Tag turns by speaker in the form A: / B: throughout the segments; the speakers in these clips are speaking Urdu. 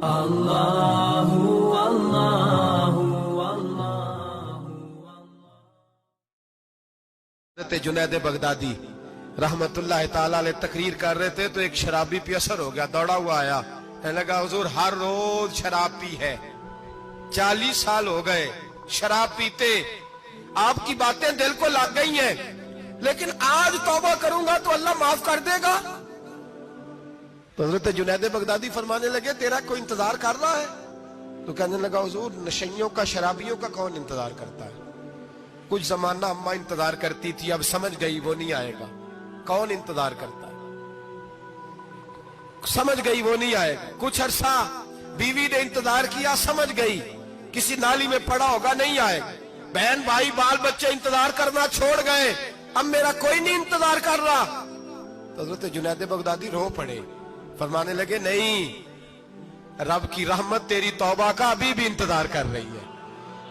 A: اللہ اللہ
B: حضرت جنید بغدادی رحمت اللہ تعالیٰ علیہ تقریر کر رہے تھے تو ایک شرابی پہ اثر ہو گیا، دوڑا ہوا آیا، کہنے لگا حضور ہر روز شراب پی ہے، 40 سال ہو گئے شراب پیتے، آپ کی باتیں دل کو لگ گئی ہیں، لیکن آج توبہ کروں گا تو اللہ معاف کر دے گا۔ تو حضرت جنید بغدادی فرمانے لگے تیرا کوئی انتظار کر رہا ہے؟ تو کہنے لگا حضور نشیوں کا، شرابیوں کا کون انتظار کرتا ہے؟ کچھ زمانہ اماں انتظار کرتی تھی، اب سمجھ گئی وہ نہیں آئے گا۔ کون انتظار کرتا ہے؟ سمجھ گئی وہ نہیں آئے گا۔ کچھ عرصہ بیوی نے انتظار کیا، سمجھ گئی کسی نالی میں پڑا ہوگا، نہیں آئے گا۔ بہن بھائی بال بچے انتظار کرنا چھوڑ گئے، اب میرا کوئی نہیں انتظار کر رہا۔ تو حضرت جنید بغدادی رو پڑے، فرمانے لگے نہیں، رب کی رحمت تیری توبہ کا ابھی بھی انتظار کر رہی ہے،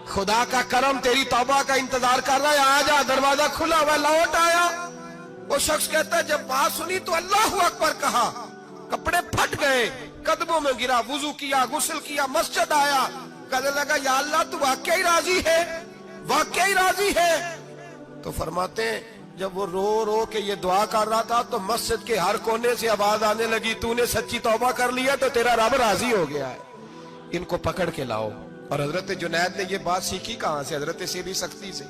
B: خدا کا کرم تیری توبہ کا انتظار کر رہا ہے، آجا، دروازہ کھلا ہوا، لوٹ آیا۔ وہ شخص کہتا ہے جب بات سنی تو اللہ اکبر کہا، کپڑے پھٹ گئے، قدموں میں گرا، وضو کیا، غسل کیا، مسجد آیا، کہنے لگا یا اللہ تو واقعی راضی ہے، واقعی راضی ہے۔ تو فرماتے ہیں جب وہ رو رو کے یہ دعا کر رہا تھا تو مسجد کے ہر کونے سے آواز آنے لگی تو نے سچی توبہ کر لیا تو تیرا رب راضی ہو گیا ہے، ان کو پکڑ کے لاؤ۔ اور حضرت جنید نے یہ بات سیکھی کہاں سے؟ حضرت سیری سختی سے۔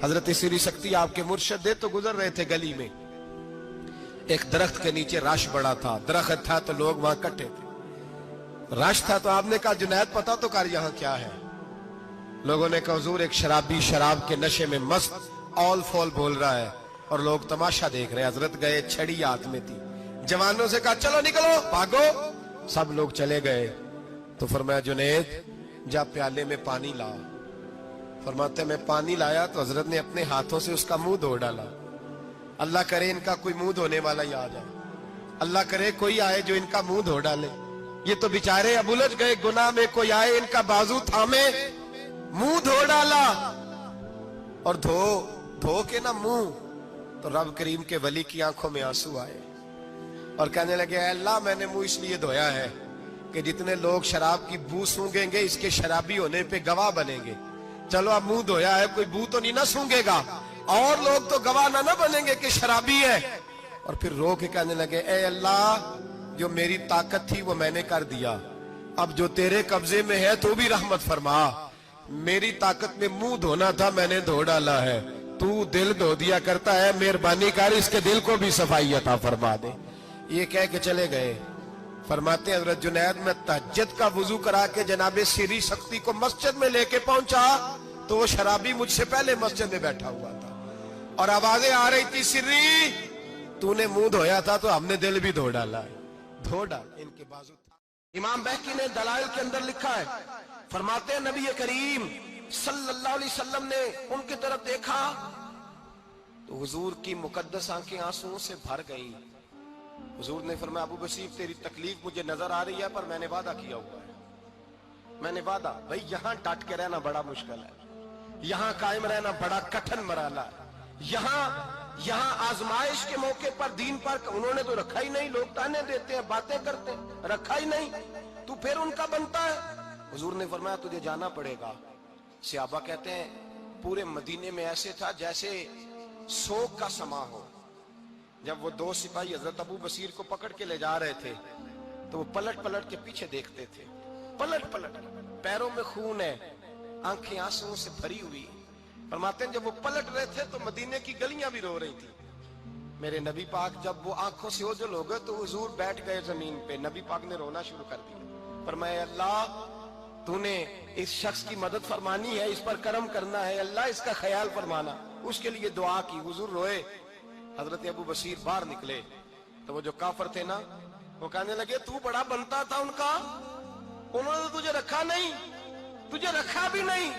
B: حضرت سیری سختی آپ کے مرشد دے تو گزر رہے تھے گلی میں، ایک درخت کے نیچے رش بڑا تھا، درخت تھا تو لوگ وہاں کٹے تھے، رش تھا تو آپ نے کہا جنید پتہ تو کر یہاں کیا ہے؟ لوگوں نے کہا حضور ایک شرابی شراب کے نشے میں مست اول فول بول رہا ہے اور لوگ تماشا دیکھ رہے ہیں۔ حضرت گئے، چھڑی ہاتھ میں تھی، جوانوں سے کہا چلو نکلو بھاگو، سب لوگ چلے گئے۔ تو فرمایا جنید جا پیالے میں پانی لا۔ فرماتے میں پانی لایا تو حضرت نے اپنے ہاتھوں سے اس کا منہ دھو ڈالا۔ اللہ کرے ان کا کوئی منہ دھونے والا ہی آ جائے، اللہ کرے کوئی آئے جو ان کا منہ دھو ڈالے، یہ تو بیچارے اب الجھ گئے گناہ میں، کوئی آئے ان کا بازو تھامے، منہ دھو ڈالا۔ اور دھو کے نہ منہ، تو رب کریم کے ولی کی آنکھوں میں آنسو آئے اور کہنے لگے اے اللہ میں نے منہ اس لیے دھویا ہے کہ جتنے لوگ شراب کی بو سونگیں گے اس کے شرابی ہونے پہ گواہ بنیں گے۔ چلو اب منہ دھویا ہے، کوئی بو تو نہیں نہ سونگے گا، اور لوگ تو گواہ نہ بنیں گے کہ شرابی ہے۔ اور پھر رو کے کہنے لگے اے اللہ جو میری طاقت تھی وہ میں نے کر دیا، اب جو تیرے قبضے میں ہے تو بھی رحمت فرما، میری طاقت میں منہ دھونا تھا میں نے دھو ڈالا ہے، تو دل دھو دیا کرتا ہے، مہربانی کر اس کے دل کو بھی صفائی عطا فرما دے۔ یہ کہہ کے چلے گئے۔ فرماتے ہیں حضرت جنید میں تہجد کا وضو کرا کے جناب سیری سختی کو مسجد میں لے کے پہنچا تو وہ شرابی مجھ سے پہلے مسجد میں بیٹھا ہوا تھا اور آوازیں آ رہی تھی سری تو نے منہ دھویا تھا تو ہم نے دل بھی دھو ڈالا ہے، دھو ڈال ان کے بازو تھا۔ امام بہقی نے دلائل کے اندر لکھا ہے، فرماتے ہیں نبی کریم صلی اللہ علیہ وسلم نے ان کی طرف دیکھا تو حضور کی مقدس آنکھیں آنسوؤں سے بھر گئیں۔ حضور نے فرمایا ابو بصیر تیری تکلیف مجھے نظر آ رہی ہے پر میں نے وعدہ کیا ہوا ہے، میں نے وعدہ، بھئی یہاں ڈٹ کے رہنا بڑا مشکل ہے، یہاں قائم رہنا بڑا کٹھن مرحلہ ہے، یہاں آزمائش کے موقع پر دین پر انہوں نے تو رکھا ہی نہیں، لوگ تانے دیتے ہیں باتیں کرتے ہیں، رکھا ہی نہیں، تو پھر ان کا بنتا ہے۔ حضور نے فرمایا تجھے جانا پڑے گا۔ صحابہ کہتے ہیں پورے مدینے میں ایسے تھا جیسے سوگ کا سما ہو۔ جب وہ دو سپاہی حضرت ابو بصیر کو پکڑ کے لے جا رہے تھے تو وہ پلٹ پلٹ کے پیچھے دیکھتے تھے، پلٹ پلٹ، پیروں میں خون ہے، آنکھیں آنسوؤں سے بھری ہوئی۔ فرماتے ہیں جب وہ پلٹ رہے تھے تو مدینے کی گلیاں بھی رو رہی تھی۔ میرے نبی پاک جب وہ آنکھوں سے اوجھل ہو گئے تو حضور بیٹھ گئے زمین پہ، نبی پاک نے رونا شروع کر دیا۔ فرمایا اللہ تو نے اس شخص کی مدد فرمانی ہے، اس پر کرم کرنا ہے، اللہ اس کا خیال فرمانا، اس کے لیے دعا کی۔ حضور روئے۔ حضرت ابو بصیر باہر نکلے تو وہ جو کافر تھے نا وہ کہنے لگے تو بڑا بنتا تھا ان کا، انہوں نے تجھے رکھا نہیں، تجھے رکھا بھی نہیں۔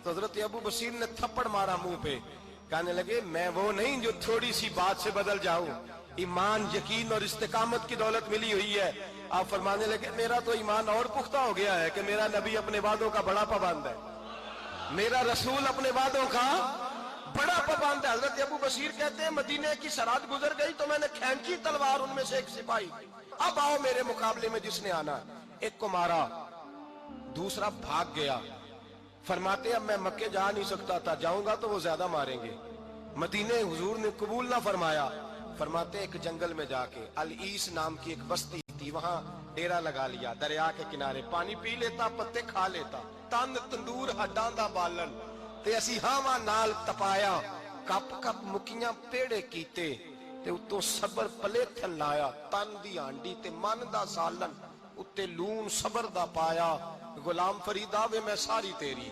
B: تو حضرت ابو بصیر نے تھپڑ مارا منہ پہ، کہنے لگے میں وہ نہیں جو تھوڑی سی بات سے بدل جاؤں، ایمان یقین اور استقامت کی دولت ملی ہوئی ہے۔ آپ فرمانے لگے میرا تو ایمان اور پختہ ہو گیا ہے کہ میرا نبی اپنے وعدوں کا بڑا پابند ہے، میرا رسول اپنے وعدوں کا بڑا پابند ہے۔ حضرت ابو بصیر کہتے ہیں مدینے کی سرحد گزر گئی تو میں نے کھینچی تلوار ان میں سے ایک سپاہی، اب آؤ میرے مقابلے میں جس نے آنا۔ ایک کو مارا، دوسرا بھاگ گیا. فرماتے اب میں مکے جا نہیں سکتا تھا، جاؤں گا تو وہ زیادہ ماریں گے. مدینے حضور نے قبول نہ فرمایا. فرماتے ایک جنگل میں جا کے العیس نام کی ایک بستی تھی، وہاں ڈیرا لگا لیا، دریا کے کنارے پانی پی لیتا، پتے کھا لیتا. تن تندور ہڈاں دا بالن تے اسی ہاواں نال تپایا، کپ کپ مکیاں پیڑے کیتے تے اتوں صبر پلیتھن لایا. تن دی ہانڈی تے من دا سالن اتے لون صبر دا پایا. غلام فریدا وے میں ساری تیری،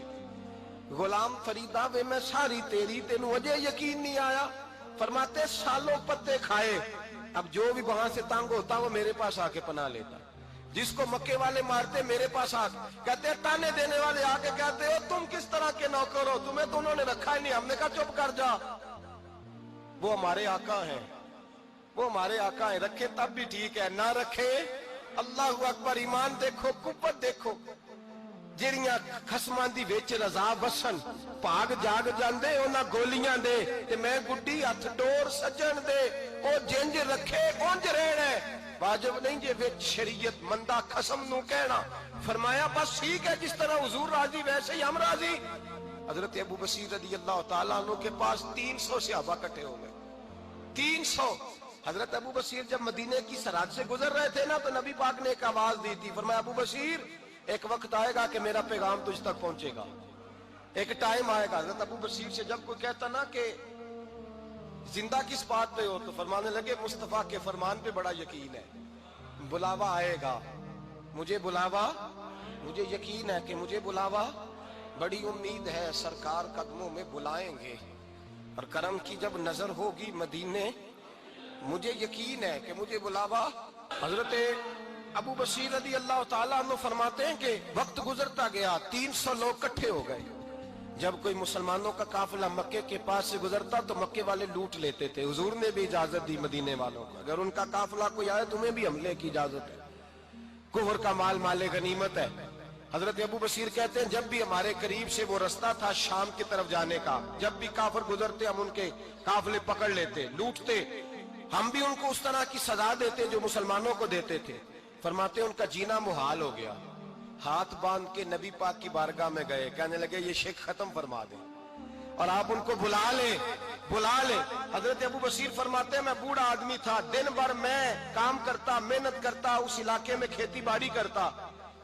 B: غلام فریدا وے میں ساری تیری، تینوں اجے یقین نہیں آیا. فرماتے سالوں پتے کھائے، اب جو بھی وہاں سے تنگ ہوتا وہ میرے پاس آ کے پناہ لیتا. جس کو مکے والے مارتے میرے پاس آ کہتے تانے دینے والے آ کے کہتے ہو تم کس طرح کے نوکر ہو، تمہیں تو انہوں نے رکھا ہی نہیں. ہم نے کہا چپ کر جا، وہ ہمارے آقا ہیں، وہ ہمارے آقا ہیں. رکھے تب بھی ٹھیک ہے، نہ رکھے اللہ اکبر. ایمان دیکھو، قوت دیکھو. جڑیاں خسماں دی وچ رضا وسن پاگ جاگ جاندے انہاں گولیاں دے تے میں گڈی ہتھ ڈور سجن دے. او جنج رکھے اونج رہنا ہے، واجب نہیں جے وچ شریعت مندہ خسم نو کہنا. فرمایا بس ٹھیک ہے، جس طرح حضور راضی ویسے ہی ہم راضی. حضرت ابو بصیر رضی اللہ تعالیٰ عنہ کے پاس 300 صحابہ کٹھے ہو گئے. 300. حضرت ابو بصیر جب مدینے کی سرحد سے گزر رہے تھے نا تو نبی پاک نے ایک آواز دی تھی. فرمایا ابو بصیر ایک وقت آئے گا کہ میرا پیغام تجھ تک پہنچے گا، ایک ٹائم آئے گا. حضرت ابو بصیر سے جب کوئی کہتا نا کہ زندہ کس بات پہ ہو تو فرمانے لگے مصطفیٰ کے فرمان پہ بڑا یقین ہے، بلاوا آئے گا، مجھے بلاوا، مجھے یقین ہے کہ مجھے بلاوا، بڑی امید ہے سرکار قدموں میں بلائیں گے اور کرم کی جب نظر ہوگی مدینے، مجھے یقین ہے کہ مجھے بلاوا. حضرت ابو بصیر رضی اللہ تعالیٰ عنہ فرماتے ہیں کہ وقت گزرتا گیا، 300 لوگ کٹھے ہو گئے. جب کوئی مسلمانوں کا قافلہ مکے کے پاس سے گزرتا تو مکے والے لوٹ لیتے تھے. حضور نے بھی اجازت دی مدینے والوں کو، اگر ان کا قافلہ کوئی آئے تمہیں بھی حملے کی اجازت ہے، کفر کا مال مال غنیمت ہے. حضرت ابو بصیر کہتے ہیں جب بھی ہمارے قریب سے وہ رستہ تھا شام کی طرف جانے کا، جب بھی کافر گزرتے ہم ان کے قافلے پکڑ لیتے، لوٹتے. ہم بھی ان کو اس طرح کی سزا دیتے جو مسلمانوں کو دیتے تھے. فرماتے ان کا جینا محال ہو گیا. ہاتھ باندھ کے نبی پاک کی بارگاہ میں گئے، کہنے لگے یہ شرک ختم فرما دیں اور آپ ان کو بلا لیں، بلا لیں. حضرت ابو بصیر فرماتے ہیں میں بوڑھا آدمی تھا، دن بھر میں کام کرتا، محنت کرتا، اس علاقے میں کھیتی باڑی کرتا.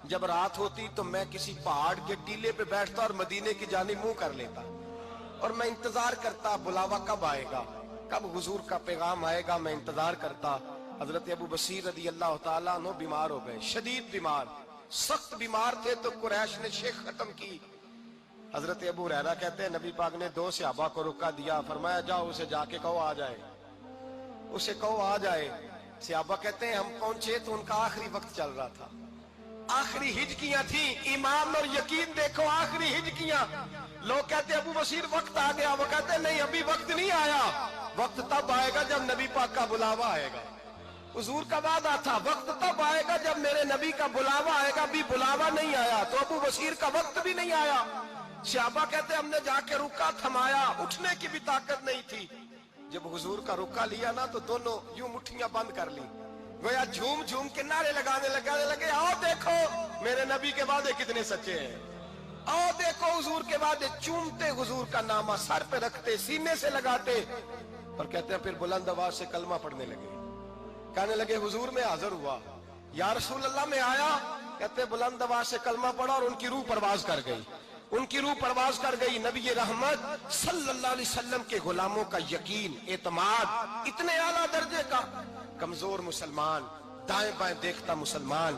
B: جب رات ہوتی تو میں کسی پہاڑ کے ٹیلے پہ بیٹھتا اور مدینے کی جانب منہ کر لیتا اور میں انتظار کرتا بلاوا کب آئے گا، کب حضور کا پیغام آئے گا، میں انتظار کرتا. حضرت ابو بصیر رضی اللہ تعالیٰ عنہ بیمار ہو گئے، شدید بیمار، سخت بیمار تھے تو قریش نے شیخ ختم کی. حضرت ابو ہریرہ کہتے ہیں نبی پاک نے 2 صحابہ کو رکا دیا، فرمایا جاؤ اسے جا کے کہو آ جائے، اسے کہو آ جائے. صحابہ کہتے ہیں ہم پہنچے تو ان کا آخری وقت چل رہا تھا، آخری ہجکیاں تھیں. ایمان اور یقین دیکھو، آخری ہجکیاں. لوگ کہتے ہیں ابو بصیر وقت آ گیا، وہ کہتے ہیں نہیں ابھی وقت نہیں آیا، وقت تب آئے گا جب نبی پاک کا بلاوا آئے گا. حضور کا وعدہ تھا وقت تب آئے گا جب میرے نبی کا بلاوا آئے گا، بھی بلاوا نہیں آیا تو ابو بصیر کا وقت بھی نہیں آیا. صحابہ کہتے ہم نے جا کے رکا تھمایا، اٹھنے کی بھی طاقت نہیں تھی. جب حضور کا رکا لیا نا تو دونوں یوں مٹھیاں بند کر لی، گویا جھوم جھوم کے نعرے لگانے لگے آؤ دیکھو میرے نبی کے وعدے کتنے سچے ہیں، آؤ دیکھو حضور کے وعدے. چومتے حضور کا نامہ سر پہ رکھتے، سینے سے لگاتے اور کہتے ہیں پھر بلند آواز سے کلمہ پڑھنے لگے. کہنے لگے حضور میں حاضر ہوا، یا رسول اللہ میں آیا. کہتے بلند آواز سے کلمہ پڑھا اور ان کی روح پرواز کر گئی، ان کی روح پرواز کر گئی. نبی رحمت صلی اللہ علیہ وسلم کے غلاموں کا یقین، اعتماد اتنے اعلیٰ درجے کا. کمزور مسلمان، دائیں بائیں دیکھتا مسلمان،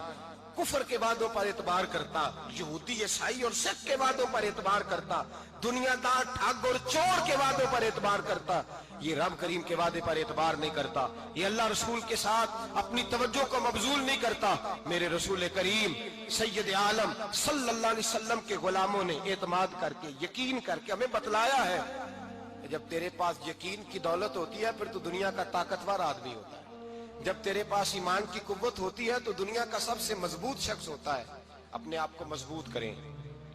B: کفر کے وعدوں پر اعتبار کرتا، یہودی عیسائی اور سکھ کے وعدوں پر اعتبار کرتا، دنیا دار ٹھگ اور چور کے وعدوں پر اعتبار کرتا، یہ رب کریم کے وعدے پر اعتبار نہیں کرتا، یہ اللہ رسول کے ساتھ اپنی توجہ کو مبذول نہیں کرتا. میرے رسول کریم سید عالم صلی اللہ علیہ وسلم کے غلاموں نے اعتماد کر کے، یقین کر کے ہمیں بتلایا ہے کہ جب تیرے پاس یقین کی دولت ہوتی ہے پھر تو دنیا کا طاقتور آدمی ہوتا ہے. جب تیرے پاس ایمان کی قوت ہوتی ہے تو دنیا کا سب سے مضبوط شخص ہوتا ہے. اپنے آپ کو مضبوط کریں،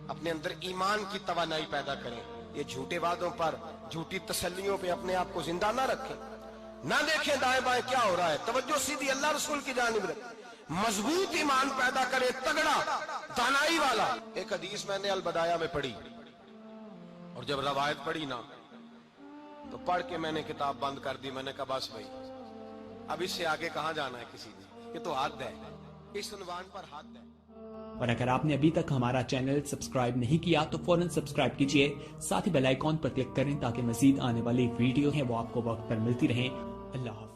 B: اپنے اندر ایمان کی توانائی پیدا کریں. یہ جھوٹے وعدوں پر، جھوٹی تسلیوں پہ اپنے آپ کو زندہ نہ رکھیں. نہ دیکھیں دائیں بائیں کیا ہو رہا ہے, توجہ سیدھی اللہ رسول کی جانب رکھ, مضبوط ایمان پیدا کرے, تگڑا دانائی والا. ایک حدیث میں نے البدایہ میں پڑھی, اور جب روایت پڑھی نا تو پڑھ کے میں نے کتاب بند کر دی. میں نے کہا بس بھائی اب اس سے آگے کہاں جانا ہے کسی نے, یہ تو حد ہے, اس عنوان پر حد ہے.
C: اور اگر آپ نے ابھی تک ہمارا چینل سبسکرائب نہیں کیا تو فوراً سبسکرائب کیجئے, ساتھ ہی بیل آئیکن پر کلک کریں تاکہ مزید آنے والی ویڈیو ہیں وہ آپ کو وقت پر ملتی رہیں. اللہ حافظ.